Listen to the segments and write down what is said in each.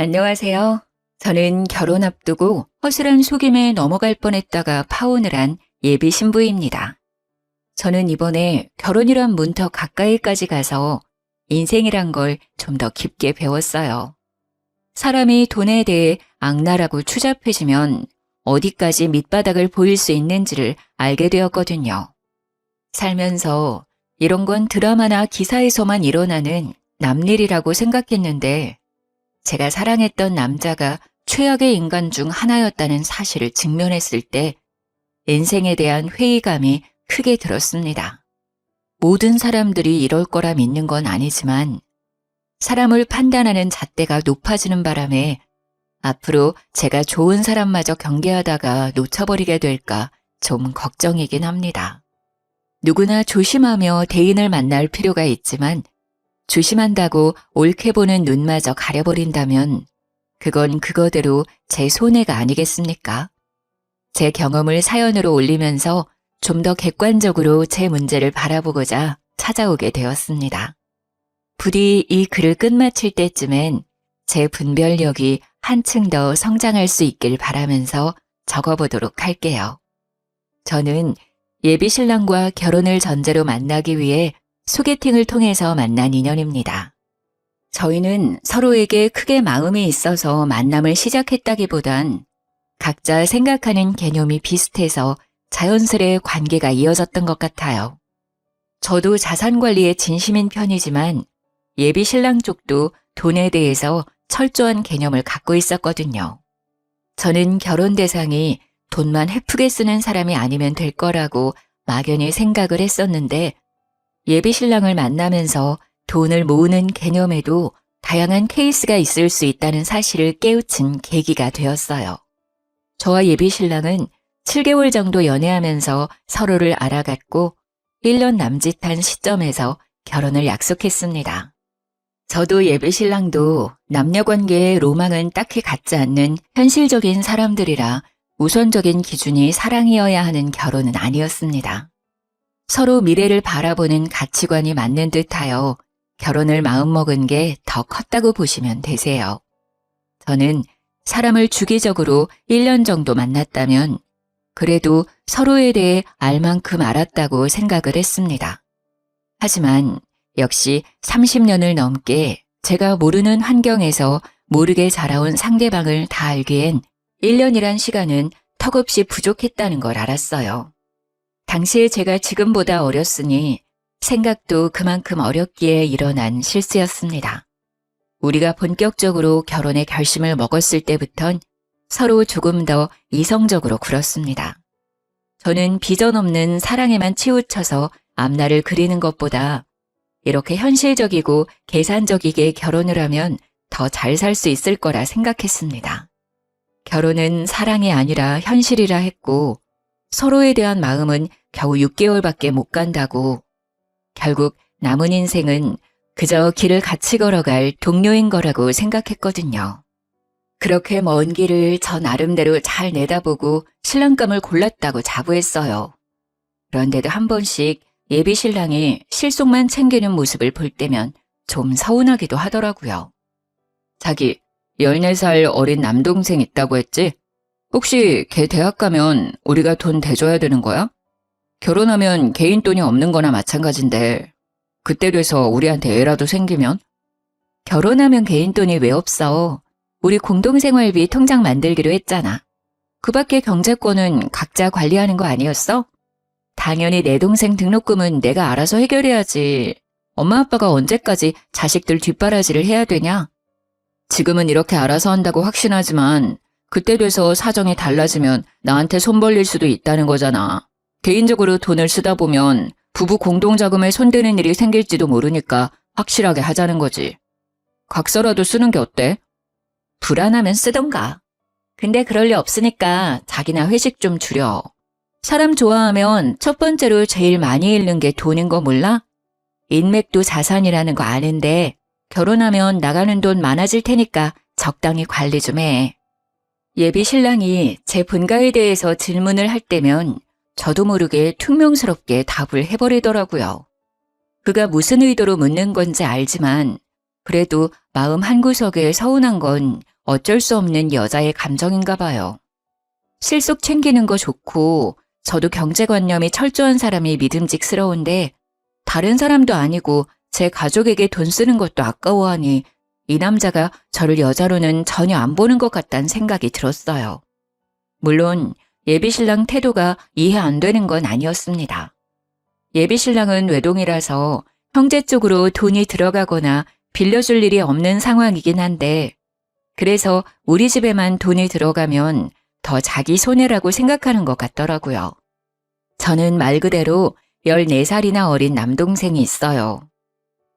안녕하세요. 저는 결혼 앞두고 허술한 속임에 넘어갈 뻔했다가 파혼을 한 예비 신부입니다. 저는 이번에 결혼이란 문턱 가까이까지 가서 인생이란 걸 좀 더 깊게 배웠어요. 사람이 돈에 대해 악랄하고 추잡해지면 어디까지 밑바닥을 보일 수 있는지를 알게 되었거든요. 살면서 이런 건 드라마나 기사에서만 일어나는 남일이라고 생각했는데 제가 사랑했던 남자가 최악의 인간 중 하나였다는 사실을 직면했을 때 인생에 대한 회의감이 크게 들었습니다. 모든 사람들이 이럴 거라 믿는 건 아니지만 사람을 판단하는 잣대가 높아지는 바람에 앞으로 제가 좋은 사람마저 경계하다가 놓쳐버리게 될까 좀 걱정이긴 합니다. 누구나 조심하며 대인을 만날 필요가 있지만 조심한다고 옳게 보는 눈마저 가려버린다면 그건 그거대로 제 손해가 아니겠습니까? 제 경험을 사연으로 올리면서 좀 더 객관적으로 제 문제를 바라보고자 찾아오게 되었습니다. 부디 이 글을 끝마칠 때쯤엔 제 분별력이 한층 더 성장할 수 있길 바라면서 적어보도록 할게요. 저는 예비 신랑과 결혼을 전제로 만나기 위해 소개팅을 통해서 만난 인연입니다. 저희는 서로에게 크게 마음이 있어서 만남을 시작했다기보단 각자 생각하는 개념이 비슷해서 자연스레 관계가 이어졌던 것 같아요. 저도 자산 관리에 진심인 편이지만 예비 신랑 쪽도 돈에 대해서 철저한 개념을 갖고 있었거든요. 저는 결혼 대상이 돈만 헤프게 쓰는 사람이 아니면 될 거라고 막연히 생각을 했었는데 예비 신랑을 만나면서 돈을 모으는 개념에도 다양한 케이스가 있을 수 있다는 사실을 깨우친 계기가 되었어요. 저와 예비 신랑은 7개월 정도 연애하면서 서로를 알아갔고 1년 남짓한 시점에서 결혼을 약속했습니다. 저도 예비 신랑도 남녀관계의 로망은 딱히 갖지 않는 현실적인 사람들이라 우선적인 기준이 사랑이어야 하는 결혼은 아니었습니다. 서로 미래를 바라보는 가치관이 맞는 듯하여 결혼을 마음먹은 게 더 컸다고 보시면 되세요. 저는 사람을 주기적으로 1년 정도 만났다면 그래도 서로에 대해 알 만큼 알았다고 생각을 했습니다. 하지만 역시 30년을 넘게 제가 모르는 환경에서 모르게 자라온 상대방을 다 알기엔 1년이란 시간은 턱없이 부족했다는 걸 알았어요. 당시에 제가 지금보다 어렸으니 생각도 그만큼 어렸기에 일어난 실수였습니다. 우리가 본격적으로 결혼의 결심을 먹었을 때부턴 서로 조금 더 이성적으로 굴었습니다. 저는 비전 없는 사랑에만 치우쳐서 앞날을 그리는 것보다 이렇게 현실적이고 계산적이게 결혼을 하면 더 잘 살 수 있을 거라 생각했습니다. 결혼은 사랑이 아니라 현실이라 했고 서로에 대한 마음은 겨우 6개월밖에 못 간다고 결국 남은 인생은 그저 길을 같이 걸어갈 동료인 거라고 생각했거든요. 그렇게 먼 길을 저 나름대로 잘 내다보고 신랑감을 골랐다고 자부했어요. 그런데도 한 번씩 예비 신랑이 실속만 챙기는 모습을 볼 때면 좀 서운하기도 하더라고요. 자기 14살 어린 남동생 있다고 했지? 혹시 걔 대학 가면 우리가 돈 대줘야 되는 거야? 결혼하면 개인 돈이 없는 거나 마찬가지인데 그때 돼서 우리한테 애라도 생기면? 결혼하면 개인 돈이 왜 없어? 우리 공동생활비 통장 만들기로 했잖아. 그 밖에 경제권은 각자 관리하는 거 아니었어? 당연히 내 동생 등록금은 내가 알아서 해결해야지. 엄마 아빠가 언제까지 자식들 뒷바라지를 해야 되냐? 지금은 이렇게 알아서 한다고 확신하지만 그때 돼서 사정이 달라지면 나한테 손 벌릴 수도 있다는 거잖아. 개인적으로 돈을 쓰다 보면 부부 공동자금에 손대는 일이 생길지도 모르니까 확실하게 하자는 거지. 각서라도 쓰는 게 어때? 불안하면 쓰던가. 근데 그럴 리 없으니까 자기나 회식 좀 줄여. 사람 좋아하면 첫 번째로 제일 많이 잃는 게 돈인 거 몰라? 인맥도 자산이라는 거 아는데 결혼하면 나가는 돈 많아질 테니까 적당히 관리 좀 해. 예비 신랑이 제 본가에 대해서 질문을 할 때면 저도 모르게 퉁명스럽게 답을 해버리더라고요. 그가 무슨 의도로 묻는 건지 알지만 그래도 마음 한구석에 서운한 건 어쩔 수 없는 여자의 감정인가 봐요. 실속 챙기는 거 좋고 저도 경제관념이 철저한 사람이 믿음직스러운데 다른 사람도 아니고 제 가족에게 돈 쓰는 것도 아까워하니 이 남자가 저를 여자로는 전혀 안 보는 것 같다는 생각이 들었어요. 물론 예비신랑 태도가 이해 안 되는 건 아니었습니다. 예비신랑은 외동이라서 형제 쪽으로 돈이 들어가거나 빌려줄 일이 없는 상황이긴 한데 그래서 우리 집에만 돈이 들어가면 더 자기 손해라고 생각하는 것 같더라고요. 저는 말 그대로 14살이나 어린 남동생이 있어요.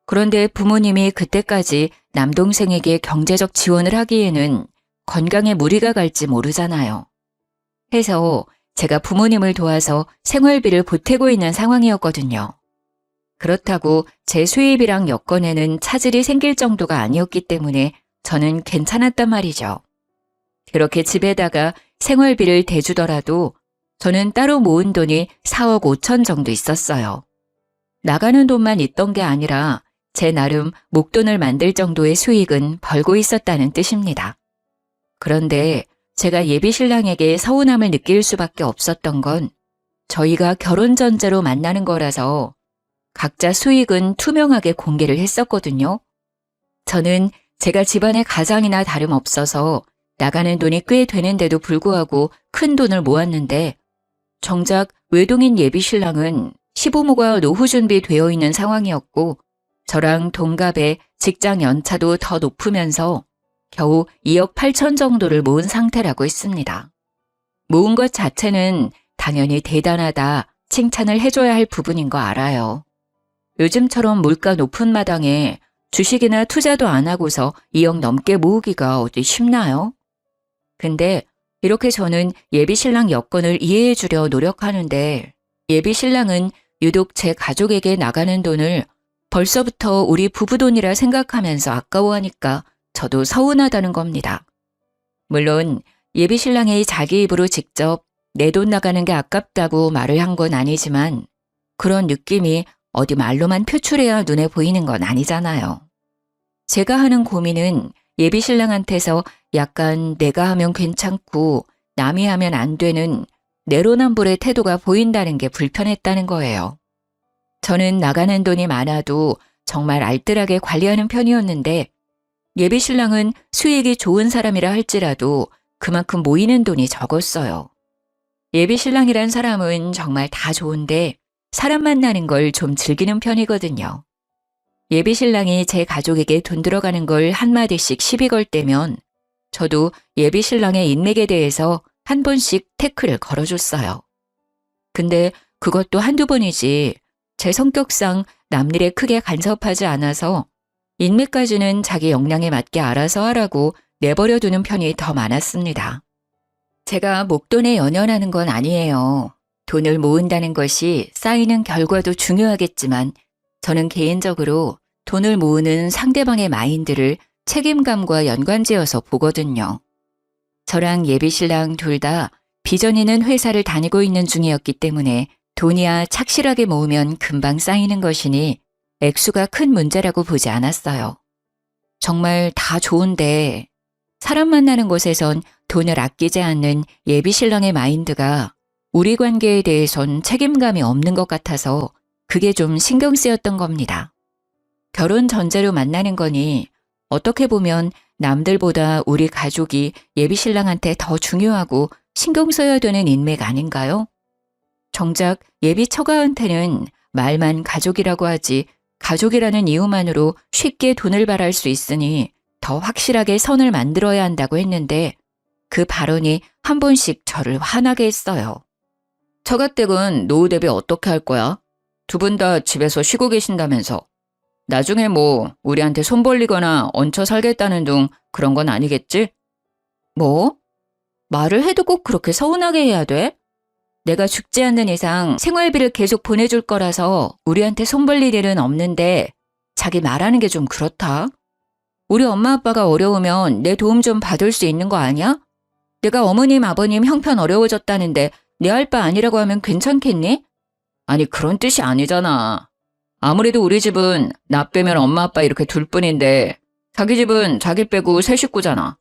그런데 부모님이 그때까지 남동생에게 경제적 지원을 하기에는 건강에 무리가 갈지 모르잖아요. 해서 제가 부모님을 도와서 생활비를 보태고 있는 상황이었거든요. 그렇다고 제 수입이랑 여건에는 차질이 생길 정도가 아니었기 때문에 저는 괜찮았단 말이죠. 그렇게 집에다가 생활비를 대주더라도 저는 따로 모은 돈이 4억 5천 정도 있었어요. 나가는 돈만 있던 게 아니라 제 나름 목돈을 만들 정도의 수익은 벌고 있었다는 뜻입니다. 그런데 제가 예비신랑에게 서운함을 느낄 수밖에 없었던 건 저희가 결혼 전제로 만나는 거라서 각자 수익은 투명하게 공개를 했었거든요. 저는 제가 집안의 가장이나 다름없어서 나가는 돈이 꽤 되는데도 불구하고 큰 돈을 모았는데 정작 외동인 예비신랑은 시부모가 노후 준비되어 있는 상황이었고 저랑 동갑에 직장 연차도 더 높으면서 겨우 2억 8천 정도를 모은 상태라고 했습니다. 모은 것 자체는 당연히 대단하다, 칭찬을 해줘야 할 부분인 거 알아요. 요즘처럼 물가 높은 마당에 주식이나 투자도 안 하고서 2억 넘게 모으기가 어디 쉽나요? 근데 이렇게 저는 예비신랑 여건을 이해해 주려 노력하는데 예비신랑은 유독 제 가족에게 나가는 돈을 벌써부터 우리 부부 돈이라 생각하면서 아까워하니까 저도 서운하다는 겁니다. 물론 예비신랑이 자기 입으로 직접 내 돈 나가는 게 아깝다고 말을 한 건 아니지만 그런 느낌이 어디 말로만 표출해야 눈에 보이는 건 아니잖아요. 제가 하는 고민은 예비신랑한테서 약간 내가 하면 괜찮고 남이 하면 안 되는 내로남불의 태도가 보인다는 게 불편했다는 거예요. 저는 나가는 돈이 많아도 정말 알뜰하게 관리하는 편이었는데 예비신랑은 수익이 좋은 사람이라 할지라도 그만큼 모이는 돈이 적었어요. 예비신랑이란 사람은 정말 다 좋은데 사람 만나는 걸 좀 즐기는 편이거든요. 예비신랑이 제 가족에게 돈 들어가는 걸 한마디씩 시비 걸 때면 저도 예비신랑의 인맥에 대해서 한 번씩 태클을 걸어줬어요. 근데 그것도 한두 번이지 제 성격상 남일에 크게 간섭하지 않아서 인맥까지는 자기 역량에 맞게 알아서 하라고 내버려 두는 편이 더 많았습니다. 제가 목돈에 연연하는 건 아니에요. 돈을 모은다는 것이 쌓이는 결과도 중요하겠지만 저는 개인적으로 돈을 모으는 상대방의 마인드를 책임감과 연관지어서 보거든요. 저랑 예비신랑 둘 다 비전 있는 회사를 다니고 있는 중이었기 때문에 돈이야 착실하게 모으면 금방 쌓이는 것이니 액수가 큰 문제라고 보지 않았어요. 정말 다 좋은데 사람 만나는 곳에선 돈을 아끼지 않는 예비신랑의 마인드가 우리 관계에 대해선 책임감이 없는 것 같아서 그게 좀 신경 쓰였던 겁니다. 결혼 전제로 만나는 거니 어떻게 보면 남들보다 우리 가족이 예비신랑한테 더 중요하고 신경 써야 되는 인맥 아닌가요? 정작 예비 처가한테는 말만 가족이라고 하지 가족이라는 이유만으로 쉽게 돈을 발할 수 있으니 더 확실하게 선을 만들어야 한다고 했는데 그 발언이 한 번씩 저를 화나게 했어요. 처가댁은 노후 대비 어떻게 할 거야? 두 분 다 집에서 쉬고 계신다면서. 나중에 뭐 우리한테 손 벌리거나 얹혀 살겠다는 둥 그런 건 아니겠지? 뭐? 말을 해도 꼭 그렇게 서운하게 해야 돼? 내가 죽지 않는 이상 생활비를 계속 보내줄 거라서 우리한테 손 벌릴 일은 없는데 자기 말하는 게 좀 그렇다. 우리 엄마 아빠가 어려우면 내 도움 좀 받을 수 있는 거 아니야? 내가 어머님 아버님 형편 어려워졌다는데 내 할 바 아니라고 하면 괜찮겠니? 아니 그런 뜻이 아니잖아. 아무래도 우리 집은 나 빼면 엄마 아빠 이렇게 둘뿐인데 자기 집은 자기 빼고 세 식구잖아.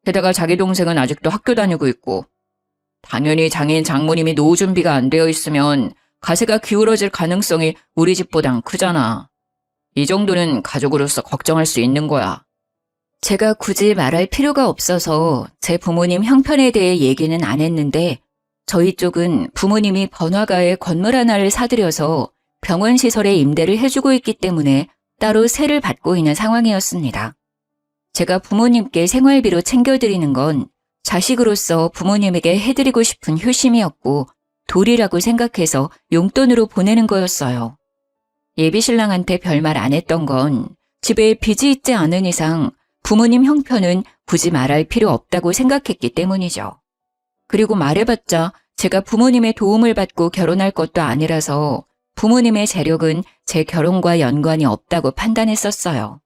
게다가 자기 동생은 아직도 학교 다니고 있고, 당연히 장인 장모님이 노후 준비가 안 되어 있으면 가세가 기울어질 가능성이 우리 집보단 크잖아. 이 정도는 가족으로서 걱정할 수 있는 거야. 제가 굳이 말할 필요가 없어서 제 부모님 형편에 대해 얘기는 안 했는데, 저희 쪽은 부모님이 번화가에 건물 하나를 사들여서 병원 시설에 임대를 해주고 있기 때문에 따로 세를 받고 있는 상황이었습니다. 제가 부모님께 생활비로 챙겨드리는 건 자식으로서 부모님에게 해드리고 싶은 효심이었고 도리라고 생각해서 용돈으로 보내는 거였어요. 예비신랑한테 별말 안 했던 건 집에 빚이 있지 않은 이상 부모님 형편은 굳이 말할 필요 없다고 생각했기 때문이죠. 그리고 말해봤자 제가 부모님의 도움을 받고 결혼할 것도 아니라서 부모님의 재력은 제 결혼과 연관이 없다고 판단했었어요.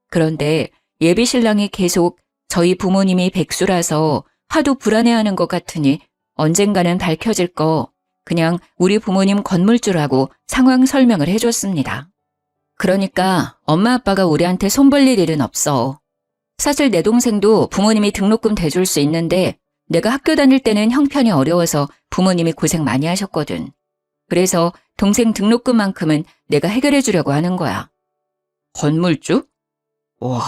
그런데 예비신랑이 계속 저희 부모님이 백수라서 하도 불안해하는 것 같으니 언젠가는 밝혀질 거 그냥 우리 부모님 건물주라고 상황 설명을 해줬습니다. 그러니까 엄마 아빠가 우리한테 손 벌릴 일은 없어. 사실 내 동생도 부모님이 등록금 대줄 수 있는데 내가 학교 다닐 때는 형편이 어려워서 부모님이 고생 많이 하셨거든. 그래서 동생 등록금만큼은 내가 해결해 주려고 하는 거야. 건물주? 와,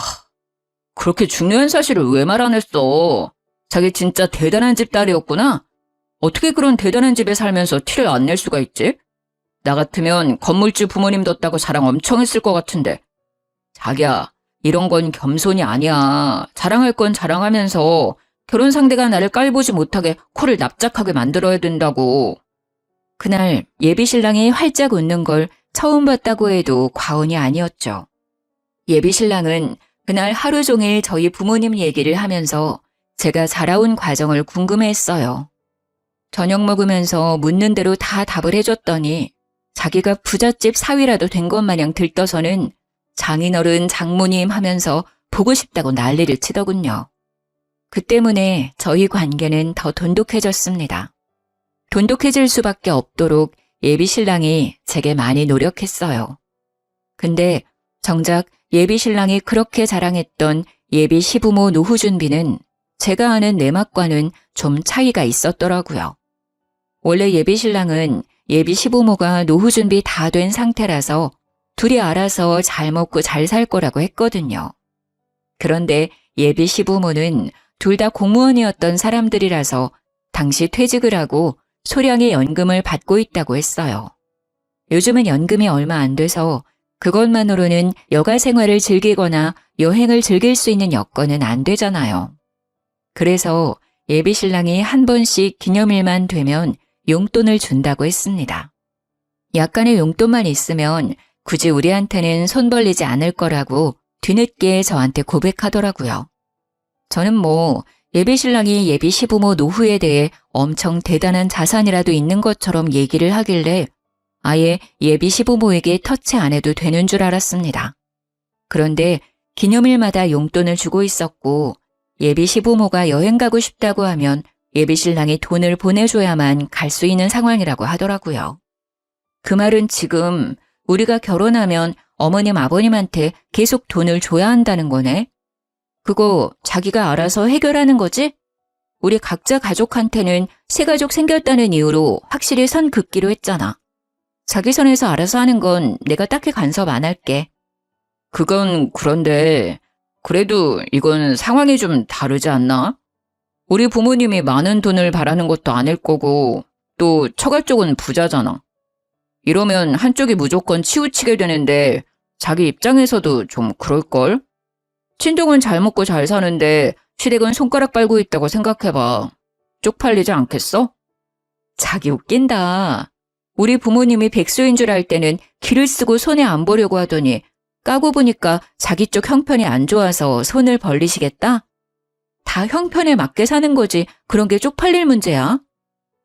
그렇게 중요한 사실을 왜 말 안 했어? 자기 진짜 대단한 집 딸이었구나? 어떻게 그런 대단한 집에 살면서 티를 안 낼 수가 있지? 나 같으면 건물주 부모님 뒀다고 자랑 엄청 했을 것 같은데. 자기야, 이런 건 겸손이 아니야. 자랑할 건 자랑하면서 결혼 상대가 나를 깔보지 못하게 코를 납작하게 만들어야 된다고. 그날 예비신랑이 활짝 웃는 걸 처음 봤다고 해도 과언이 아니었죠. 예비신랑은 그날 하루 종일 저희 부모님 얘기를 하면서 제가 자라온 과정을 궁금해했어요. 저녁 먹으면서 묻는 대로 다 답을 해줬더니 자기가 부잣집 사위라도 된 것 마냥 들떠서는 장인어른 장모님 하면서 보고 싶다고 난리를 치더군요. 그 때문에 저희 관계는 더 돈독해졌습니다. 돈독해질 수밖에 없도록 예비신랑이 제게 많이 노력했어요. 근데 정작 예비신랑이 그렇게 자랑했던 예비 시부모 노후 준비는 제가 아는 내막과는 좀 차이가 있었더라고요. 원래 예비신랑은 예비 시부모가 노후 준비 다 된 상태라서 둘이 알아서 잘 먹고 잘 살 거라고 했거든요. 그런데 예비 시부모는 둘 다 공무원이었던 사람들이라서 당시 퇴직을 하고 소량의 연금을 받고 있다고 했어요. 요즘은 연금이 얼마 안 돼서 그것만으로는 여가 생활을 즐기거나 여행을 즐길 수 있는 여건은 안 되잖아요. 그래서 예비신랑이 한 번씩 기념일만 되면 용돈을 준다고 했습니다. 약간의 용돈만 있으면 굳이 우리한테는 손 벌리지 않을 거라고 뒤늦게 저한테 고백하더라고요. 저는 예비신랑이 예비 시부모 노후에 대해 엄청 대단한 자산이라도 있는 것처럼 얘기를 하길래 아예 예비 시부모에게 터치 안 해도 되는 줄 알았습니다. 그런데 기념일마다 용돈을 주고 있었고 예비 시부모가 여행 가고 싶다고 하면 예비신랑이 돈을 보내줘야만 갈 수 있는 상황이라고 하더라고요. 그 말은 지금 우리가 결혼하면 어머님 아버님한테 계속 돈을 줘야 한다는 거네? 그거 자기가 알아서 해결하는 거지? 우리 각자 가족한테는 새 가족 생겼다는 이유로 확실히 선 긋기로 했잖아. 자기 선에서 알아서 하는 건 내가 딱히 간섭 안 할게. 그건 그런데 그래도 이건 상황이 좀 다르지 않나? 우리 부모님이 많은 돈을 바라는 것도 아닐 거고 또 처가 쪽은 부자잖아. 이러면 한쪽이 무조건 치우치게 되는데 자기 입장에서도 좀 그럴걸? 친정은 잘 먹고 잘 사는데 시댁은 손가락 빨고 있다고 생각해봐. 쪽팔리지 않겠어? 자기 웃긴다. 우리 부모님이 백수인 줄 알 때는 기를 쓰고 손에 안 보려고 하더니 까고 보니까 자기 쪽 형편이 안 좋아서 손을 벌리시겠다? 다 형편에 맞게 사는 거지 그런 게 쪽팔릴 문제야?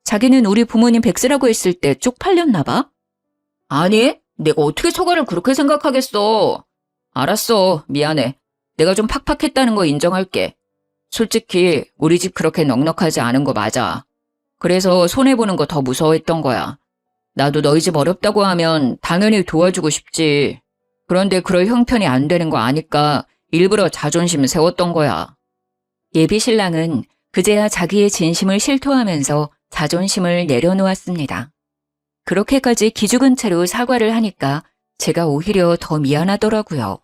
자기는 우리 부모님 백수라고 했을 때 쪽팔렸나 봐? 아니, 내가 어떻게 처가를 그렇게 생각하겠어. 알았어, 미안해. 내가 좀 팍팍했다는 거 인정할게. 솔직히 우리 집 그렇게 넉넉하지 않은 거 맞아. 그래서 손해보는 거 더 무서워했던 거야. 나도 너희 집 어렵다고 하면 당연히 도와주고 싶지. 그런데 그럴 형편이 안 되는 거 아니까 일부러 자존심 세웠던 거야. 예비신랑은 그제야 자기의 진심을 실토하면서 자존심을 내려놓았습니다. 그렇게까지 기죽은 채로 사과를 하니까 제가 오히려 더 미안하더라고요.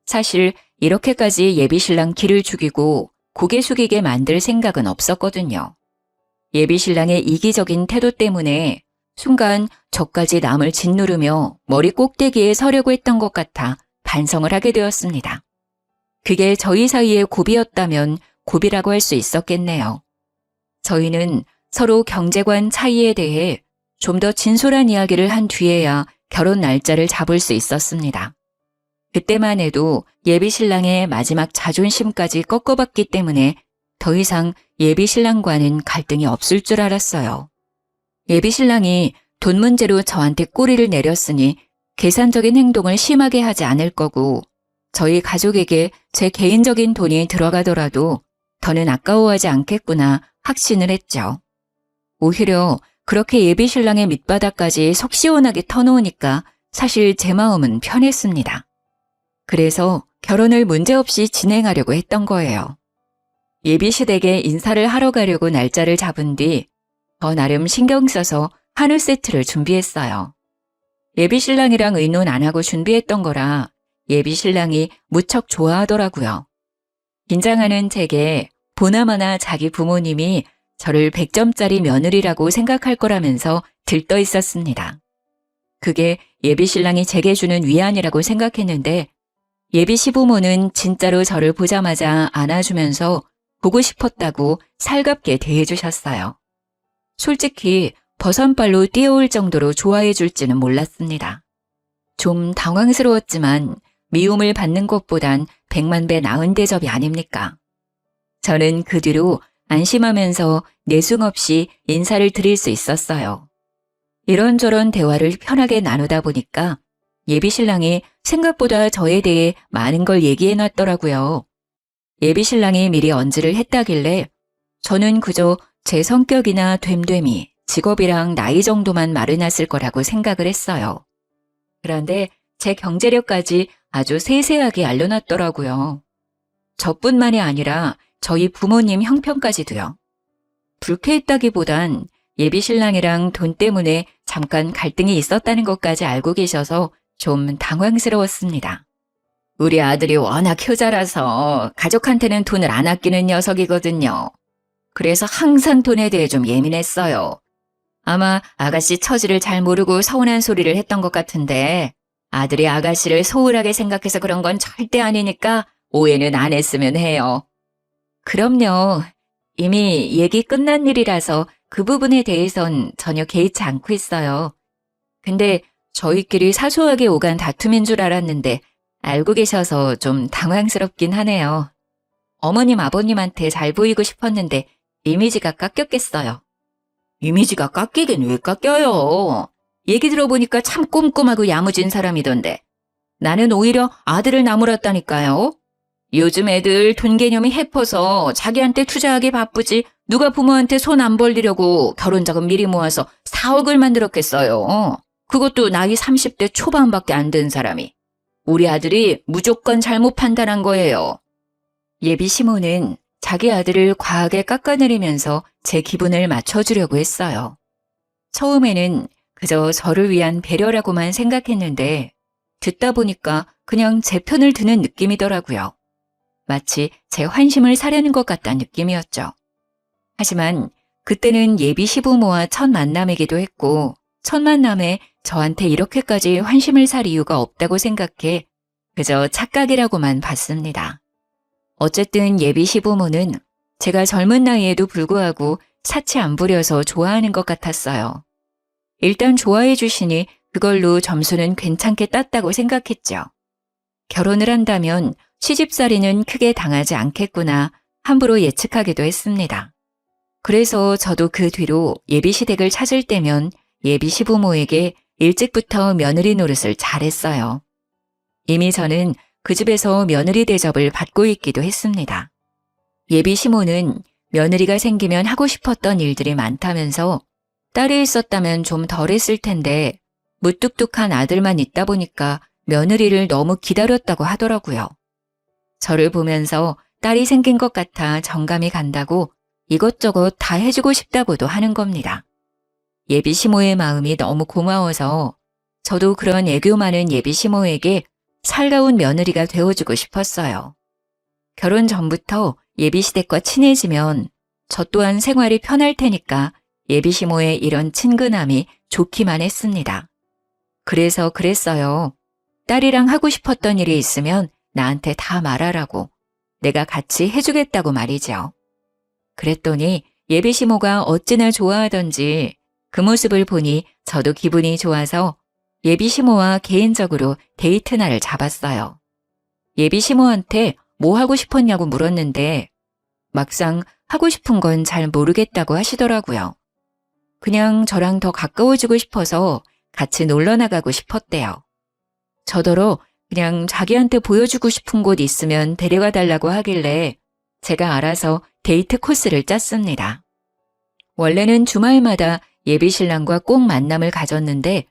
사실 이렇게까지 예비신랑 기를 죽이고 고개 숙이게 만들 생각은 없었거든요. 예비신랑의 이기적인 태도 때문에 순간 저까지 남을 짓누르며 머리 꼭대기에 서려고 했던 것 같아 반성을 하게 되었습니다. 그게 저희 사이의 고비였다면 고비라고 할 수 있었겠네요. 저희는 서로 경제관 차이에 대해 좀 더 진솔한 이야기를 한 뒤에야 결혼 날짜를 잡을 수 있었습니다. 그때만 해도 예비신랑의 마지막 자존심까지 꺾어봤기 때문에 더 이상 예비신랑과는 갈등이 없을 줄 알았어요. 예비신랑이 돈 문제로 저한테 꼬리를 내렸으니 계산적인 행동을 심하게 하지 않을 거고 저희 가족에게 제 개인적인 돈이 들어가더라도 더는 아까워하지 않겠구나 확신을 했죠. 오히려 그렇게 예비신랑의 밑바닥까지 속 시원하게 터놓으니까 사실 제 마음은 편했습니다. 그래서 결혼을 문제없이 진행하려고 했던 거예요. 예비시댁에 인사를 하러 가려고 날짜를 잡은 뒤 저 나름 신경 써서 한우 세트를 준비했어요. 예비신랑이랑 의논 안 하고 준비했던 거라 예비신랑이 무척 좋아하더라고요. 긴장하는 제게 보나마나 자기 부모님이 저를 100점짜리 며느리라고 생각할 거라면서 들떠 있었습니다. 그게 예비신랑이 제게 주는 위안이라고 생각했는데 예비 시부모는 진짜로 저를 보자마자 안아주면서 보고 싶었다고 살갑게 대해주셨어요. 솔직히 버선발로 뛰어올 정도로 좋아해 줄지는 몰랐습니다. 좀 당황스러웠지만 미움을 받는 것보단 100만 배 나은 대접이 아닙니까? 저는 그 뒤로 안심하면서 내숭 없이 인사를 드릴 수 있었어요. 이런저런 대화를 편하게 나누다 보니까 예비신랑이 생각보다 저에 대해 많은 걸 얘기해 놨더라고요. 예비신랑이 미리 언지를 했다길래 저는 그저 제 성격이나 됨됨이, 직업이랑 나이 정도만 말해놨을 거라고 생각을 했어요. 그런데 제 경제력까지 아주 세세하게 알려놨더라고요. 저뿐만이 아니라 저희 부모님 형편까지도요. 불쾌했다기보단 예비신랑이랑 돈 때문에 잠깐 갈등이 있었다는 것까지 알고 계셔서 좀 당황스러웠습니다. 우리 아들이 워낙 효자라서 가족한테는 돈을 안 아끼는 녀석이거든요. 그래서 항상 돈에 대해 좀 예민했어요. 아마 아가씨 처지를 잘 모르고 서운한 소리를 했던 것 같은데 아들이 아가씨를 소홀하게 생각해서 그런 건 절대 아니니까 오해는 안 했으면 해요. 그럼요. 이미 얘기 끝난 일이라서 그 부분에 대해선 전혀 개의치 않고 있어요. 근데 저희끼리 사소하게 오간 다툼인 줄 알았는데 알고 계셔서 좀 당황스럽긴 하네요. 어머님 아버님한테 잘 보이고 싶었는데 이미지가 깎였겠어요. 이미지가 깎이긴 왜 깎여요? 얘기 들어보니까 참 꼼꼼하고 야무진 사람이던데. 나는 오히려 아들을 나무랐다니까요. 요즘 애들 돈 개념이 해퍼서 자기한테 투자하기 바쁘지 누가 부모한테 손 안 벌리려고 결혼 자금 미리 모아서 4억을 만들었겠어요. 그것도 나이 30대 초반밖에 안 된 사람이. 우리 아들이 무조건 잘못 판단한 거예요. 예비 시모는 자기 아들을 과하게 깎아내리면서 제 기분을 맞춰주려고 했어요. 처음에는 그저 저를 위한 배려라고만 생각했는데 듣다 보니까 그냥 제 편을 드는 느낌이더라고요. 마치 제 환심을 사려는 것 같다는 느낌이었죠. 하지만 그때는 예비 시부모와 첫 만남이기도 했고 첫 만남에 저한테 이렇게까지 환심을 살 이유가 없다고 생각해 그저 착각이라고만 봤습니다. 어쨌든 예비 시부모는 제가 젊은 나이에도 불구하고 사치 안 부려서 좋아하는 것 같았어요. 일단 좋아해 주시니 그걸로 점수는 괜찮게 땄다고 생각했죠. 결혼을 한다면 시집살이는 크게 당하지 않겠구나 함부로 예측하기도 했습니다. 그래서 저도 그 뒤로 예비시댁을 찾을 때면 예비 시부모에게 일찍부터 며느리 노릇을 잘했어요. 이미 저는 그 집에서 며느리 대접을 받고 있기도 했습니다. 예비 시모는 며느리가 생기면 하고 싶었던 일들이 많다면서 딸이 있었다면 좀 덜 했을 텐데 무뚝뚝한 아들만 있다 보니까 며느리를 너무 기다렸다고 하더라고요. 저를 보면서 딸이 생긴 것 같아 정감이 간다고 이것저것 다 해주고 싶다고도 하는 겁니다. 예비 시모의 마음이 너무 고마워서 저도 그런 애교 많은 예비 시모에게 살가운 며느리가 되어주고 싶었어요. 결혼 전부터 예비 시댁과 친해지면 저 또한 생활이 편할 테니까 예비 시모의 이런 친근함이 좋기만 했습니다. 그래서 그랬어요. 딸이랑 하고 싶었던 일이 있으면 나한테 다 말하라고. 내가 같이 해주겠다고 말이죠. 그랬더니 예비 시모가 어찌나 좋아하던지 그 모습을 보니 저도 기분이 좋아서 예비 시모와 개인적으로 데이트 날을 잡았어요. 예비 시모한테 뭐 하고 싶었냐고 물었는데 막상 하고 싶은 건 잘 모르겠다고 하시더라고요. 그냥 저랑 더 가까워지고 싶어서 같이 놀러 나가고 싶었대요. 저더러 그냥 자기한테 보여주고 싶은 곳 있으면 데려가 달라고 하길래 제가 알아서 데이트 코스를 짰습니다. 원래는 주말마다 예비 신랑과 꼭 만남을 가졌는데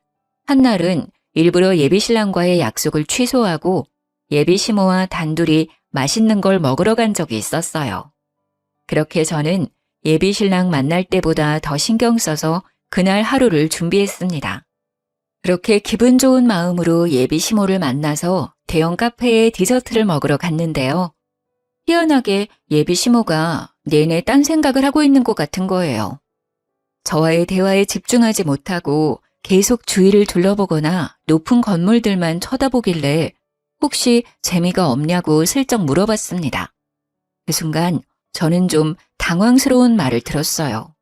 한날은 일부러 예비 신랑과의 약속을 취소하고 예비 시모와 단둘이 맛있는 걸 먹으러 간 적이 있었어요. 그렇게 저는 예비 신랑 만날 때보다 더 신경 써서 그날 하루를 준비했습니다. 그렇게 기분 좋은 마음으로 예비 시모를 만나서 대형 카페에 디저트를 먹으러 갔는데요. 희한하게 예비 시모가 내내 딴 생각을 하고 있는 것 같은 거예요. 저와의 대화에 집중하지 못하고 계속 주위를 둘러보거나 높은 건물들만 쳐다보길래 혹시 재미가 없냐고 슬쩍 물어봤습니다. 그 순간 저는 좀 당황스러운 말을 들었어요.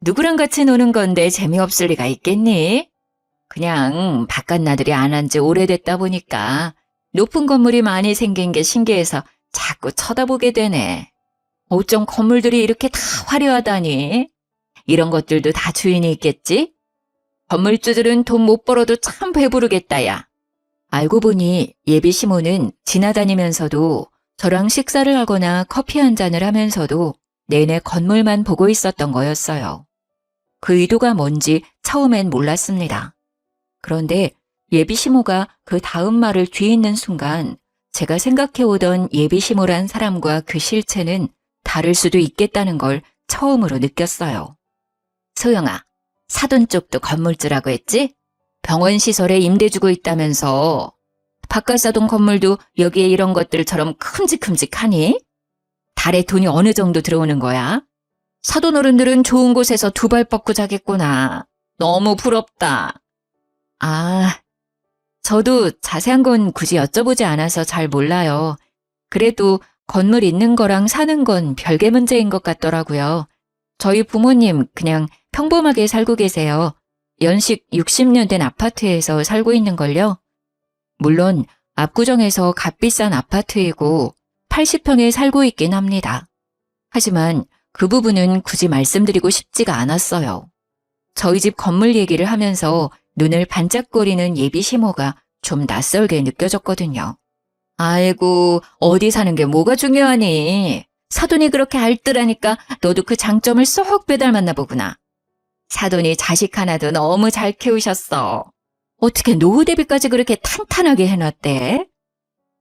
누구랑 같이 노는 건데 재미없을 리가 있겠니? 그냥 바깥 나들이 안 한 지 오래됐다 보니까 높은 건물이 많이 생긴 게 신기해서 자꾸 쳐다보게 되네. 어쩜 건물들이 이렇게 다 화려하다니? 이런 것들도 다 주인이 있겠지? 건물주들은 돈 못 벌어도 참 배부르겠다, 야. 알고 보니 예비 시모는 지나다니면서도 저랑 식사를 하거나 커피 한 잔을 하면서도 내내 건물만 보고 있었던 거였어요. 그 의도가 뭔지 처음엔 몰랐습니다. 그런데 예비 시모가 그 다음 말을 뒤잇는 순간 제가 생각해오던 예비 시모란 사람과 그 실체는 다를 수도 있겠다는 걸 처음으로 느꼈어요. 소영아, 사돈 쪽도 건물주라고 했지? 병원 시설에 임대 주고 있다면서 바깥 사돈 건물도 여기에 이런 것들처럼 큼직큼직하니? 달에 돈이 어느 정도 들어오는 거야? 사돈 어른들은 좋은 곳에서 두 발 뻗고 자겠구나. 너무 부럽다. 아, 저도 자세한 건 굳이 여쭤보지 않아서 잘 몰라요. 그래도 건물 있는 거랑 사는 건 별개 문제인 것 같더라고요. 저희 부모님 그냥 평범하게 살고 계세요. 연식 60년 된 아파트에서 살고 있는걸요. 물론 압구정에서 값비싼 아파트이고 80평에 살고 있긴 합니다. 하지만 그 부분은 굳이 말씀드리고 싶지가 않았어요. 저희 집 건물 얘기를 하면서 눈을 반짝거리는 예비 시모가 좀 낯설게 느껴졌거든요. 아이고, 어디 사는 게 뭐가 중요하니? 사돈이 그렇게 알뜰하니까 너도 그 장점을 쏙 빼닮았나 보구나. 사돈이 자식 하나도 너무 잘 키우셨어. 어떻게 노후 대비까지 그렇게 탄탄하게 해놨대?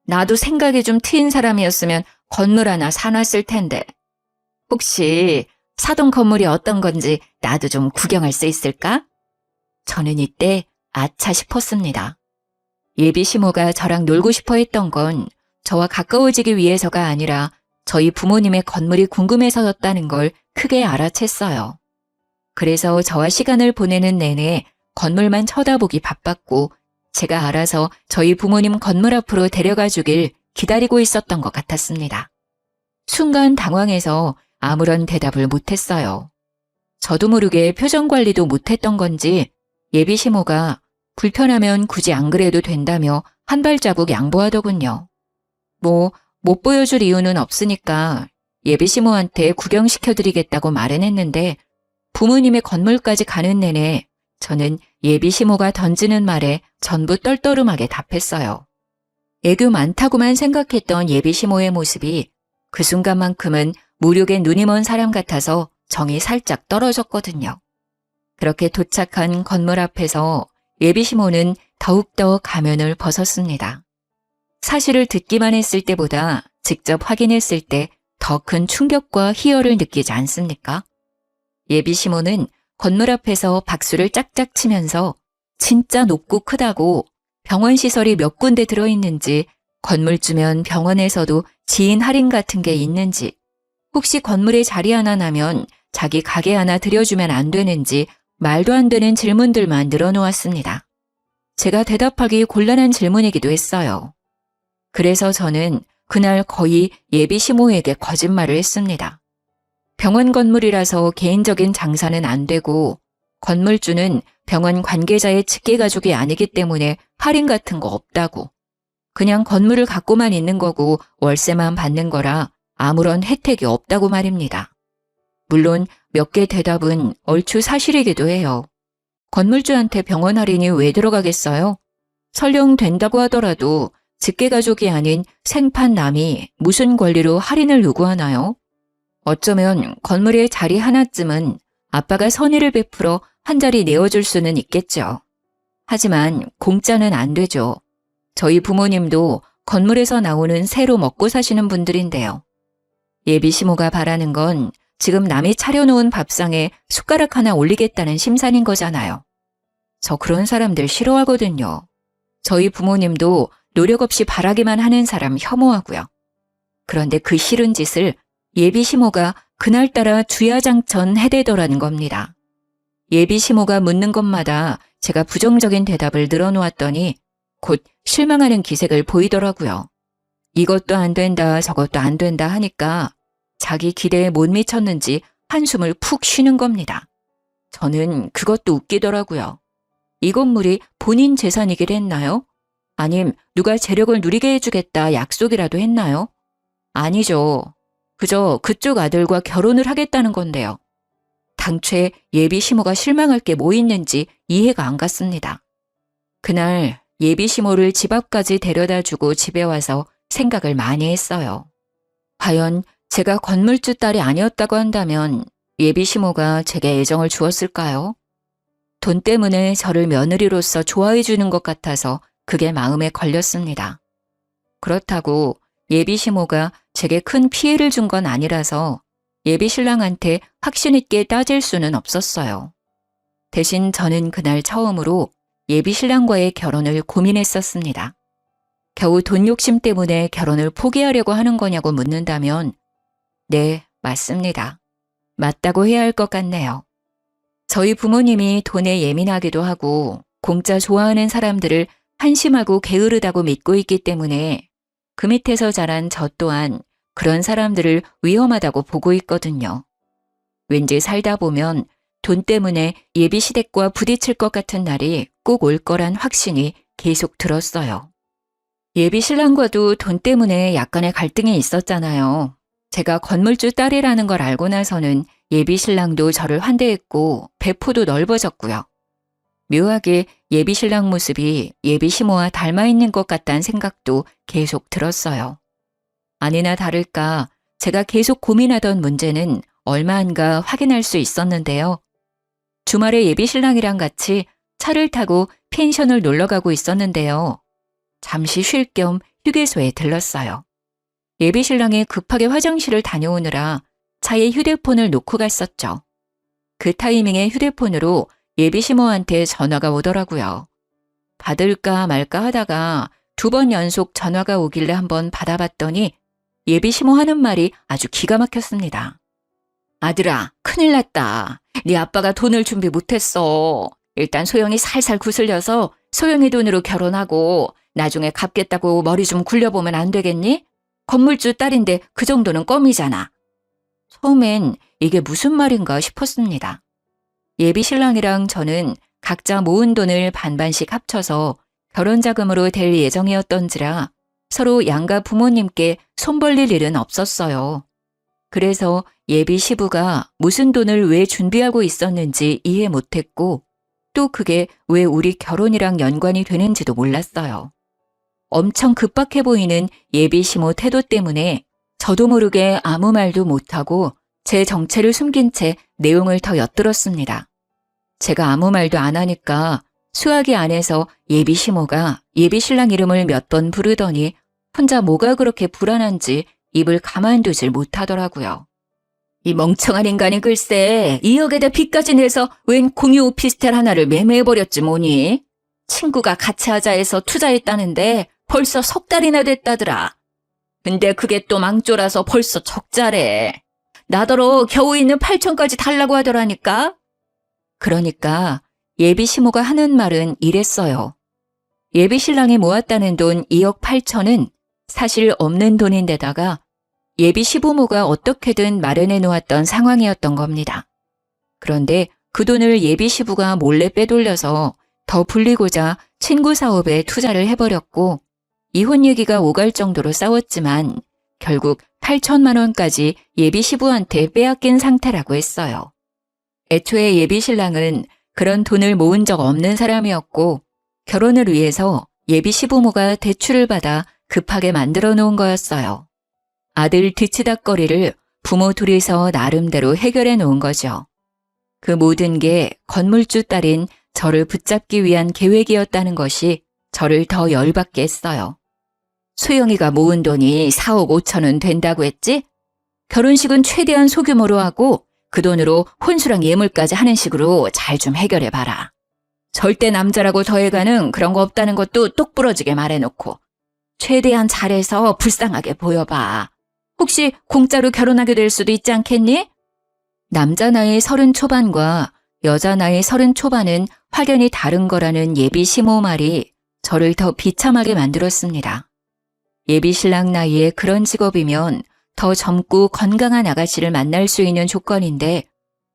나도 생각이 좀 트인 사람이었으면 건물 하나 사놨을 텐데. 혹시 사돈 건물이 어떤 건지 나도 좀 구경할 수 있을까? 저는 이때 아차 싶었습니다. 예비 시모가 저랑 놀고 싶어 했던 건 저와 가까워지기 위해서가 아니라 저희 부모님의 건물이 궁금해서였다는 걸 크게 알아챘어요. 그래서 저와 시간을 보내는 내내 건물만 쳐다보기 바빴고 제가 알아서 저희 부모님 건물 앞으로 데려가 주길 기다리고 있었던 것 같았습니다. 순간 당황해서 아무런 대답을 못했어요. 저도 모르게 표정 관리도 못했던 건지 예비 시모가 불편하면 굳이 안 그래도 된다며 한 발자국 양보하더군요. 못 보여줄 이유는 없으니까 예비 시모한테 구경시켜드리겠다고 말은 했는데 부모님의 건물까지 가는 내내 저는 예비 시모가 던지는 말에 전부 떨떠름하게 답했어요. 애교 많다고만 생각했던 예비 시모의 모습이 그 순간만큼은 무력에 눈이 먼 사람 같아서 정이 살짝 떨어졌거든요. 그렇게 도착한 건물 앞에서 예비 시모는 더욱더 가면을 벗었습니다. 사실을 듣기만 했을 때보다 직접 확인했을 때 더 큰 충격과 희열을 느끼지 않습니까? 예비 시모는 건물 앞에서 박수를 짝짝 치면서 진짜 높고 크다고, 병원 시설이 몇 군데 들어있는지, 건물주면 병원에서도 지인 할인 같은 게 있는지, 혹시 건물에 자리 하나 나면 자기 가게 하나 들여주면 안 되는지 말도 안 되는 질문들만 늘어놓았습니다. 제가 대답하기 곤란한 질문이기도 했어요. 그래서 저는 그날 거의 예비 시모에게 거짓말을 했습니다. 병원 건물이라서 개인적인 장사는 안 되고, 건물주는 병원 관계자의 직계가족이 아니기 때문에 할인 같은 거 없다고, 그냥 건물을 갖고만 있는 거고 월세만 받는 거라 아무런 혜택이 없다고 말입니다. 물론 몇 개 대답은 얼추 사실이기도 해요. 건물주한테 병원 할인이 왜 들어가겠어요? 설령 된다고 하더라도 직계가족이 아닌 생판 남이 무슨 권리로 할인을 요구하나요? 어쩌면 건물에 자리 하나쯤은 아빠가 선의를 베풀어 한 자리 내어줄 수는 있겠죠. 하지만 공짜는 안 되죠. 저희 부모님도 건물에서 나오는 새로 먹고 사시는 분들인데요. 예비 시모가 바라는 건 지금 남이 차려놓은 밥상에 숟가락 하나 올리겠다는 심산인 거잖아요. 저 그런 사람들 싫어하거든요. 저희 부모님도 노력 없이 바라기만 하는 사람 혐오하고요. 그런데 그 싫은 짓을 예비 시모가 그날따라 주야장천 해대더라는 겁니다. 예비 시모가 묻는 것마다 제가 부정적인 대답을 늘어놓았더니 곧 실망하는 기색을 보이더라고요. 이것도 안 된다, 저것도 안 된다 하니까 자기 기대에 못 미쳤는지 한숨을 푹 쉬는 겁니다. 저는 그것도 웃기더라고요. 이 건물이 본인 재산이길 했나요? 아님 누가 재력을 누리게 해주겠다 약속이라도 했나요? 아니죠. 그저 그쪽 아들과 결혼을 하겠다는 건데요. 당최 예비 시모가 실망할 게 뭐 있는지 이해가 안 갔습니다. 그날 예비 시모를 집 앞까지 데려다주고 집에 와서 생각을 많이 했어요. 과연 제가 건물주 딸이 아니었다고 한다면 예비 시모가 제게 애정을 주었을까요? 돈 때문에 저를 며느리로서 좋아해 주는 것 같아서 그게 마음에 걸렸습니다. 그렇다고 예비 시모가 제게 큰 피해를 준 건 아니라서 예비 신랑한테 확신 있게 따질 수는 없었어요. 대신 저는 그날 처음으로 예비 신랑과의 결혼을 고민했었습니다. 겨우 돈 욕심 때문에 결혼을 포기하려고 하는 거냐고 묻는다면 네, 맞습니다. 맞다고 해야 할 것 같네요. 저희 부모님이 돈에 예민하기도 하고 공짜 좋아하는 사람들을 한심하고 게으르다고 믿고 있기 때문에 그 밑에서 자란 저 또한 그런 사람들을 위험하다고 보고 있거든요. 왠지 살다 보면 돈 때문에 예비 시댁과 부딪힐 것 같은 날이 꼭 올 거란 확신이 계속 들었어요. 예비 신랑과도 돈 때문에 약간의 갈등이 있었잖아요. 제가 건물주 딸이라는 걸 알고 나서는 예비 신랑도 저를 환대했고 배포도 넓어졌고요. 묘하게 예비 신랑 모습이 예비 시모와 닮아 있는 것 같다는 생각도 계속 들었어요. 아니나 다를까 제가 계속 고민하던 문제는 얼마 안가 확인할 수 있었는데요. 주말에 예비 신랑이랑 같이 차를 타고 펜션을 놀러 가고 있었는데요. 잠시 쉴 겸 휴게소에 들렀어요. 예비 신랑이 급하게 화장실을 다녀오느라 차에 휴대폰을 놓고 갔었죠. 그 타이밍에 휴대폰으로 예비 시모한테 전화가 오더라고요. 받을까 말까 하다가 2번 연속 전화가 오길래 한번 받아봤더니 예비 시모 하는 말이 아주 기가 막혔습니다. 아들아, 큰일 났다. 네 아빠가 돈을 준비 못했어. 일단 소영이 살살 구슬려서 소영이 돈으로 결혼하고 나중에 갚겠다고 머리 좀 굴려보면 안 되겠니? 건물주 딸인데 그 정도는 껌이잖아. 처음엔 이게 무슨 말인가 싶었습니다. 예비 신랑이랑 저는 각자 모은 돈을 반반씩 합쳐서 결혼 자금으로 될 예정이었던지라 서로 양가 부모님께 손 벌릴 일은 없었어요. 그래서 예비 시부가 무슨 돈을 왜 준비하고 있었는지 이해 못했고 또 그게 왜 우리 결혼이랑 연관이 되는지도 몰랐어요. 엄청 급박해 보이는 예비 시모 태도 때문에 저도 모르게 아무 말도 못하고 제 정체를 숨긴 채 내용을 더 엿들었습니다. 제가 아무 말도 안 하니까 수화기 안에서 예비 시모가 예비 신랑 이름을 몇 번 부르더니 혼자 뭐가 그렇게 불안한지 입을 가만두질 못하더라고요. 이 멍청한 인간이 글쎄 2억에다 빚까지 내서 웬 공유 오피스텔 하나를 매매해버렸지 뭐니. 친구가 같이 하자 해서 투자했다는데 벌써 석 달이나 됐다더라. 근데 그게 또 망조라서 벌써 적자래. 나더러 겨우 있는 8천까지 달라고 하더라니까. 그러니까 예비 시모가 하는 말은 이랬어요. 예비 신랑이 모았다는 돈 2억 8천은 사실 없는 돈인데다가 예비 시부모가 어떻게든 마련해 놓았던 상황이었던 겁니다. 그런데 그 돈을 예비 시부가 몰래 빼돌려서 더 불리고자 친구 사업에 투자를 해버렸고 이혼 얘기가 오갈 정도로 싸웠지만 결국 8천만 원까지 예비 시부한테 빼앗긴 상태라고 했어요. 애초에 예비 신랑은 그런 돈을 모은 적 없는 사람이었고 결혼을 위해서 예비 시부모가 대출을 받아 급하게 만들어 놓은 거였어요. 아들 뒤치다꺼리를 부모 둘이서 나름대로 해결해 놓은 거죠. 그 모든 게 건물주 딸인 저를 붙잡기 위한 계획이었다는 것이 저를 더 열받게 했어요. 소영이가 모은 돈이 4억 5천은 된다고 했지? 결혼식은 최대한 소규모로 하고 그 돈으로 혼수랑 예물까지 하는 식으로 잘 좀 해결해봐라. 절대 남자라고 더해가는 그런 거 없다는 것도 똑부러지게 말해놓고 최대한 잘해서 불쌍하게 보여봐. 혹시 공짜로 결혼하게 될 수도 있지 않겠니? 남자 나이 30 초반과 여자 나이 30 초반은 확연히 다른 거라는 예비 시모 말이 저를 더 비참하게 만들었습니다. 예비 신랑 나이에 그런 직업이면 더 젊고 건강한 아가씨를 만날 수 있는 조건인데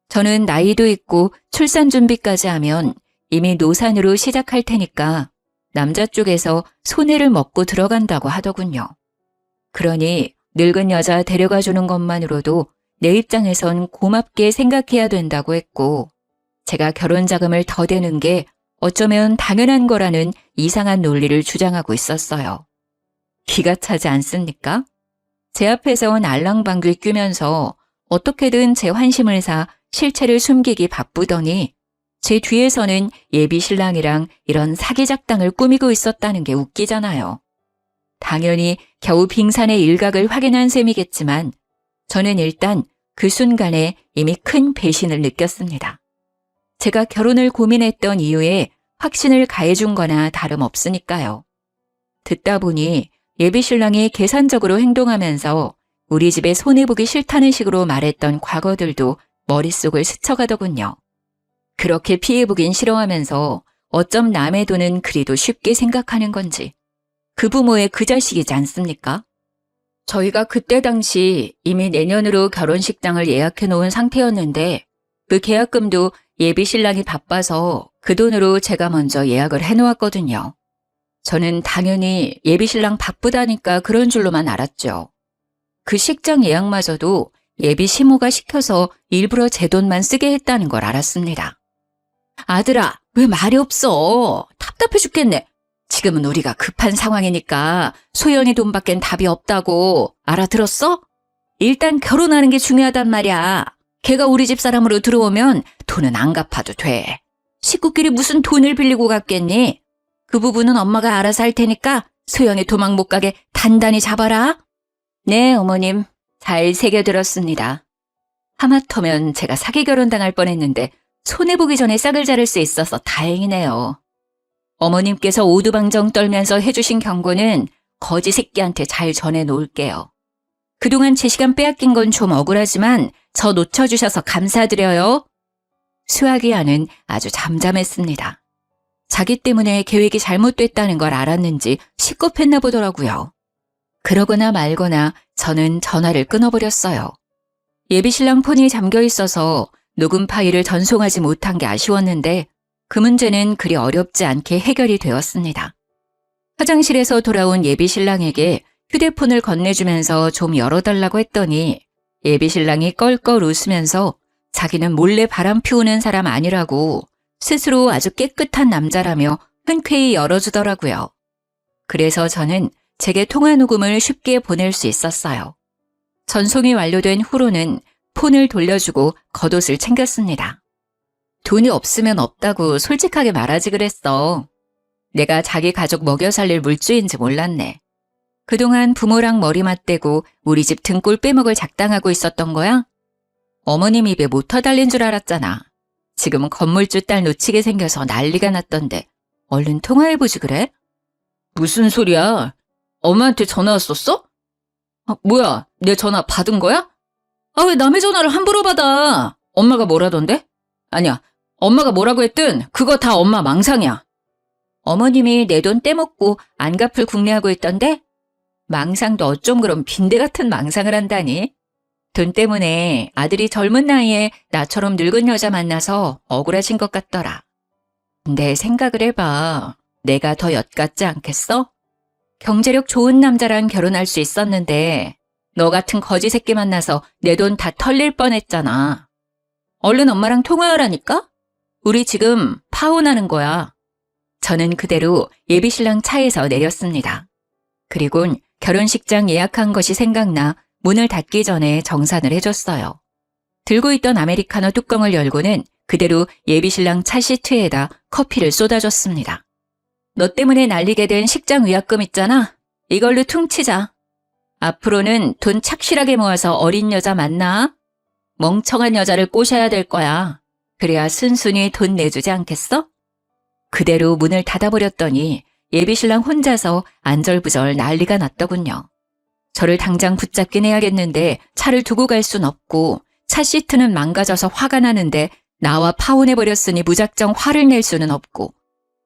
저는 나이도 있고 출산 준비까지 하면 이미 노산으로 시작할 테니까 남자 쪽에서 손해를 먹고 들어간다고 하더군요. 그러니 늙은 여자 데려가 주는 것만으로도 내 입장에선 고맙게 생각해야 된다고 했고 제가 결혼 자금을 더 대는 게 어쩌면 당연한 거라는 이상한 논리를 주장하고 있었어요. 기가 차지 않습니까? 제 앞에선 알랑방귀 뀌면서 어떻게든 제 환심을 사 실체를 숨기기 바쁘더니 제 뒤에서는 예비 신랑이랑 이런 사기 작당을 꾸미고 있었다는 게 웃기잖아요. 당연히 겨우 빙산의 일각을 확인한 셈이겠지만 저는 일단 그 순간에 이미 큰 배신을 느꼈습니다. 제가 결혼을 고민했던 이유에 확신을 가해준 거나 다름없으니까요. 듣다 보니 예비 신랑이 계산적으로 행동하면서 우리 집에 손해보기 싫다는 식으로 말했던 과거들도 머릿속을 스쳐가더군요. 그렇게 피해보긴 싫어하면서 어쩜 남의 돈은 그리도 쉽게 생각하는 건지. 그 부모의 그 자식이지 않습니까? 저희가 그때 당시 이미 내년으로 결혼식장을 예약해 놓은 상태였는데 그 계약금도 예비 신랑이 바빠서 그 돈으로 제가 먼저 예약을 해 놓았거든요. 저는 당연히 예비 신랑 바쁘다니까 그런 줄로만 알았죠. 그 식장 예약마저도 예비 시모가 시켜서 일부러 제 돈만 쓰게 했다는 걸 알았습니다. 아들아, 왜 말이 없어? 답답해 죽겠네. 지금은 우리가 급한 상황이니까 소영이 돈밖엔 답이 없다고 알아들었어? 일단 결혼하는 게 중요하단 말이야. 걔가 우리 집 사람으로 들어오면 돈은 안 갚아도 돼. 식구끼리 무슨 돈을 빌리고 갔겠니? 그 부분은 엄마가 알아서 할 테니까 소영이 도망 못 가게 단단히 잡아라. 네, 어머님. 잘 새겨들었습니다. 하마터면 제가 사기 결혼당할 뻔했는데 손해보기 전에 싹을 자를 수 있어서 다행이네요. 어머님께서 오두방정 떨면서 해주신 경고는 거지 새끼한테 잘 전해놓을게요. 그동안 제 시간 빼앗긴 건 좀 억울하지만 저 놓쳐주셔서 감사드려요. 수아기야는 아주 잠잠했습니다. 자기 때문에 계획이 잘못됐다는 걸 알았는지 식겁했나 보더라고요. 그러거나 말거나 저는 전화를 끊어버렸어요. 예비신랑 폰이 잠겨 있어서 녹음 파일을 전송하지 못한 게 아쉬웠는데 그 문제는 그리 어렵지 않게 해결이 되었습니다. 화장실에서 돌아온 예비신랑에게 휴대폰을 건네주면서 좀 열어달라고 했더니 예비신랑이 껄껄 웃으면서 자기는 몰래 바람 피우는 사람 아니라고 스스로 아주 깨끗한 남자라며 흔쾌히 열어주더라고요. 그래서 저는 제게 통화 녹음을 쉽게 보낼 수 있었어요. 전송이 완료된 후로는 폰을 돌려주고 겉옷을 챙겼습니다. 돈이 없으면 없다고 솔직하게 말하지 그랬어. 내가 자기 가족 먹여 살릴 물주인지 몰랐네. 그동안 부모랑 머리 맞대고 우리 집 등골 빼먹을 작당하고 있었던 거야? 어머님 입에 모터 달린 줄 알았잖아. 지금은 건물주 딸 놓치게 생겨서 난리가 났던데 얼른 통화해보지 그래? 무슨 소리야? 엄마한테 전화 왔었어? 뭐야, 내 전화 받은 거야? 왜 남의 전화를 함부로 받아? 엄마가 뭐라던데? 아니야, 엄마가 뭐라고 했든 그거 다 엄마 망상이야. 어머님이 내 돈 떼먹고 안 갚을 궁리하고 있던데? 망상도 어쩜 그런 빈대 같은 망상을 한다니? 돈 때문에 아들이 젊은 나이에 나처럼 늙은 여자 만나서 억울하신 것 같더라. 근데 생각을 해봐. 내가 더 엿같지 않겠어? 경제력 좋은 남자랑 결혼할 수 있었는데 너 같은 거지 새끼 만나서 내 돈 다 털릴 뻔했잖아. 얼른 엄마랑 통화하라니까? 우리 지금 파혼하는 거야. 저는 그대로 예비신랑 차에서 내렸습니다. 그리곤 결혼식장 예약한 것이 생각나 문을 닫기 전에 정산을 해줬어요. 들고 있던 아메리카노 뚜껑을 열고는 그대로 예비신랑 차 시트에다 커피를 쏟아줬습니다. 너 때문에 날리게 된 식장 위약금 있잖아. 이걸로 퉁치자. 앞으로는 돈 착실하게 모아서 어린 여자 만나. 멍청한 여자를 꼬셔야 될 거야. 그래야 순순히 돈 내주지 않겠어? 그대로 문을 닫아버렸더니 예비신랑 혼자서 안절부절 난리가 났더군요. 저를 당장 붙잡긴 해야겠는데 차를 두고 갈 순 없고 차 시트는 망가져서 화가 나는데 나와 파혼해버렸으니 무작정 화를 낼 수는 없고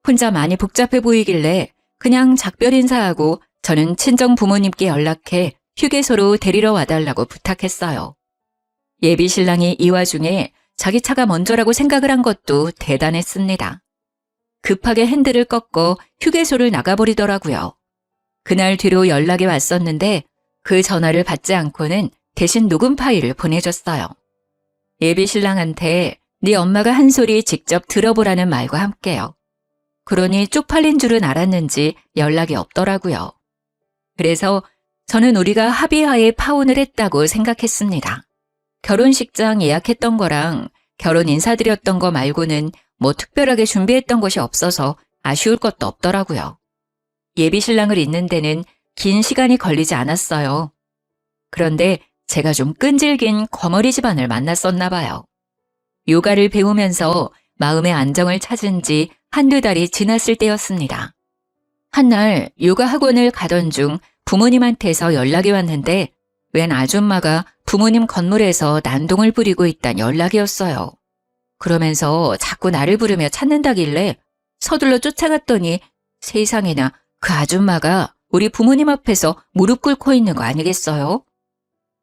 혼자 많이 복잡해 보이길래 그냥 작별 인사하고 저는 친정 부모님께 연락해 휴게소로 데리러 와달라고 부탁했어요. 예비신랑이 이 와중에 자기 차가 먼저라고 생각을 한 것도 대단했습니다. 급하게 핸들을 꺾어 휴게소를 나가버리더라고요. 그날 뒤로 연락이 왔었는데 그 전화를 받지 않고는 대신 녹음 파일을 보내줬어요. 예비신랑한테 네 엄마가 한 소리 직접 들어보라는 말과 함께요. 그러니 쪽팔린 줄은 알았는지 연락이 없더라고요. 그래서 저는 우리가 합의하에 파혼을 했다고 생각했습니다. 결혼식장 예약했던 거랑 결혼 인사드렸던 거 말고는 뭐 특별하게 준비했던 것이 없어서 아쉬울 것도 없더라고요. 예비신랑을 잇는 데는 긴 시간이 걸리지 않았어요. 그런데 제가 좀 끈질긴 거머리 집안을 만났었나 봐요. 요가를 배우면서 마음의 안정을 찾은 지 한두 달이 지났을 때였습니다. 한날 요가 학원을 가던 중 부모님한테서 연락이 왔는데 웬 아줌마가 부모님 건물에서 난동을 부리고 있다는 연락이었어요. 그러면서 자꾸 나를 부르며 찾는다길래 서둘러 쫓아갔더니 세상에나 그 아줌마가 우리 부모님 앞에서 무릎 꿇고 있는 거 아니겠어요?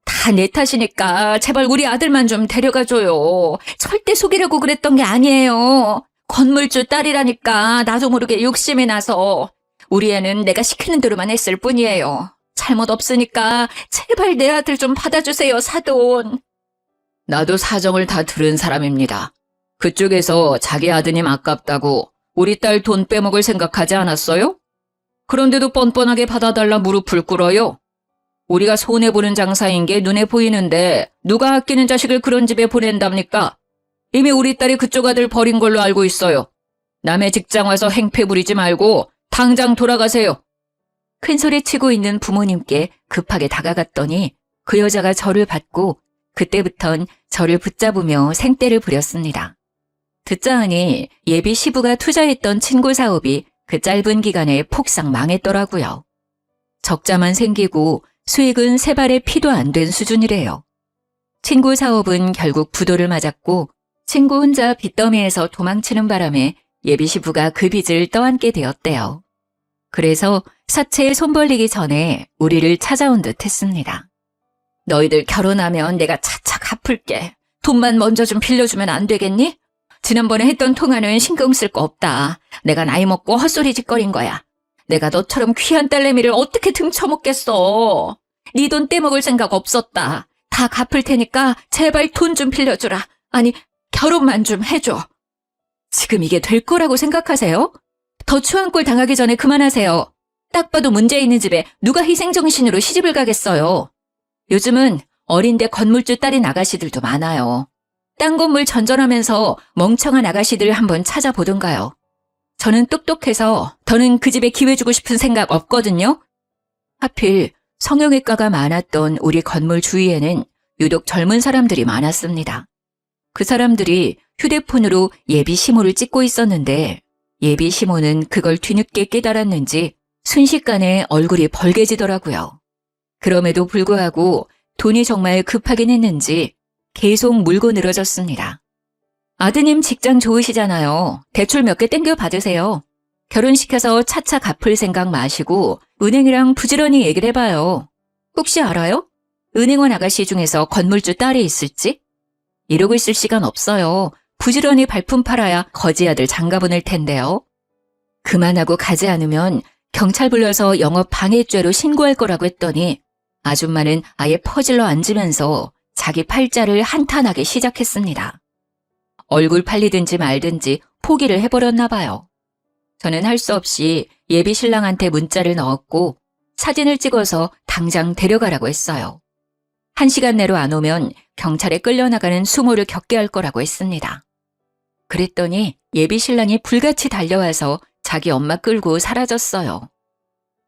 다 내 탓이니까 제발 우리 아들만 좀 데려가줘요. 절대 속이려고 그랬던 게 아니에요. 건물주 딸이라니까 나도 모르게 욕심이 나서 우리 애는 내가 시키는 대로만 했을 뿐이에요. 잘못 없으니까 제발 내 아들 좀 받아주세요, 사돈. 나도 사정을 다 들은 사람입니다. 그쪽에서 자기 아드님 아깝다고 우리 딸 돈 빼먹을 생각하지 않았어요? 그런데도 뻔뻔하게 받아달라 무릎을 꿇어요. 우리가 손해보는 장사인 게 눈에 보이는데 누가 아끼는 자식을 그런 집에 보낸답니까? 이미 우리 딸이 그쪽 아들 버린 걸로 알고 있어요. 남의 직장 와서 행패 부리지 말고 당장 돌아가세요. 큰소리치고 있는 부모님께 급하게 다가갔더니 그 여자가 저를 받고 그때부턴 저를 붙잡으며 생떼를 부렸습니다. 듣자 하니 예비 시부가 투자했던 친구 사업이 그 짧은 기간에 폭삭 망했더라고요. 적자만 생기고 수익은 세 발의 피도 안 된 수준이래요. 친구 사업은 결국 부도를 맞았고 친구 혼자 빚더미에서 도망치는 바람에 예비 시부가 그 빚을 떠안게 되었대요. 그래서 사채에 손 벌리기 전에 우리를 찾아온 듯 했습니다. 너희들 결혼하면 내가 차차 갚을게. 돈만 먼저 좀 빌려주면 안 되겠니? 지난번에 했던 통화는 신경 쓸 거 없다. 내가 나이 먹고 헛소리 짓거린 거야. 내가 너처럼 귀한 딸내미를 어떻게 등쳐먹겠어. 네 돈 떼먹을 생각 없었다. 다 갚을 테니까 제발 돈 좀 빌려주라. 아니, 결혼만 좀 해줘. 지금 이게 될 거라고 생각하세요? 더 추한 꼴 당하기 전에 그만하세요. 딱 봐도 문제 있는 집에 누가 희생정신으로 시집을 가겠어요. 요즘은 어린데 건물주 딸인 아가씨들도 많아요. 딴 건물 전전하면서 멍청한 아가씨들 한번 찾아보던가요. 저는 똑똑해서 더는 그 집에 기회 주고 싶은 생각 없거든요. 하필 성형외과가 많았던 우리 건물 주위에는 유독 젊은 사람들이 많았습니다. 그 사람들이 휴대폰으로 예비 시모를 찍고 있었는데 예비 시모는 그걸 뒤늦게 깨달았는지 순식간에 얼굴이 벌개지더라고요. 그럼에도 불구하고 돈이 정말 급하긴 했는지 계속 물고 늘어졌습니다. 아드님 직장 좋으시잖아요. 대출 몇 개 땡겨 받으세요. 결혼시켜서 차차 갚을 생각 마시고 은행이랑 부지런히 얘기를 해봐요. 혹시 알아요? 은행원 아가씨 중에서 건물주 딸이 있을지? 이러고 있을 시간 없어요. 부지런히 발품 팔아야 거지 아들 장가 보낼 텐데요. 그만하고 가지 않으면 경찰 불러서 영업 방해죄로 신고할 거라고 했더니 아줌마는 아예 퍼질러 앉으면서 자기 팔자를 한탄하기 시작했습니다. 얼굴 팔리든지 말든지 포기를 해버렸나 봐요. 저는 할 수 없이 예비 신랑한테 문자를 넣었고 사진을 찍어서 당장 데려가라고 했어요. 1시간 내로 안 오면 경찰에 끌려나가는 수모를 겪게 할 거라고 했습니다. 그랬더니 예비 신랑이 불같이 달려와서 자기 엄마 끌고 사라졌어요.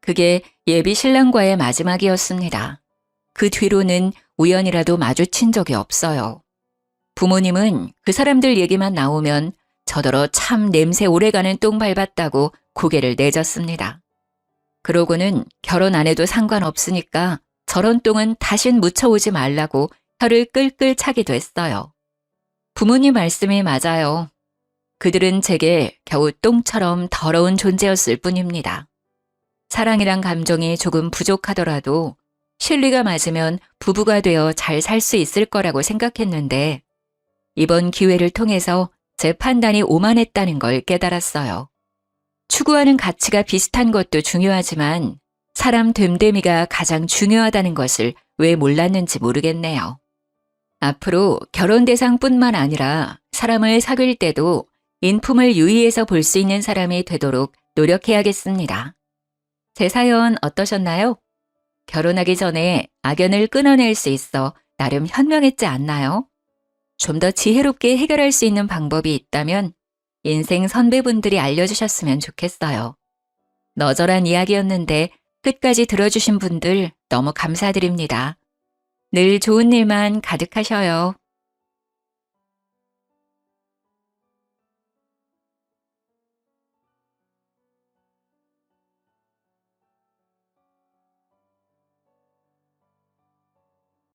그게 예비 신랑과의 마지막이었습니다. 그 뒤로는 우연이라도 마주친 적이 없어요. 부모님은 그 사람들 얘기만 나오면 저더러 참 냄새 오래가는 똥 밟았다고 고개를 내젓습니다. 그러고는 결혼 안 해도 상관없으니까 저런 똥은 다신 묻혀오지 말라고 혀를 끌끌 차기도 했어요. 부모님 말씀이 맞아요. 그들은 제게 겨우 똥처럼 더러운 존재였을 뿐입니다. 사랑이란 감정이 조금 부족하더라도 실리가 맞으면 부부가 되어 잘 살 수 있을 거라고 생각했는데 이번 기회를 통해서 제 판단이 오만했다는 걸 깨달았어요. 추구하는 가치가 비슷한 것도 중요하지만 사람 됨됨이가 가장 중요하다는 것을 왜 몰랐는지 모르겠네요. 앞으로 결혼 대상뿐만 아니라 사람을 사귈 때도 인품을 유의해서 볼 수 있는 사람이 되도록 노력해야겠습니다. 제 사연 어떠셨나요? 결혼하기 전에 악연을 끊어낼 수 있어 나름 현명했지 않나요? 좀 더 지혜롭게 해결할 수 있는 방법이 있다면 인생 선배분들이 알려주셨으면 좋겠어요. 너절한 이야기였는데 끝까지 들어주신 분들 너무 감사드립니다. 늘 좋은 일만 가득하셔요.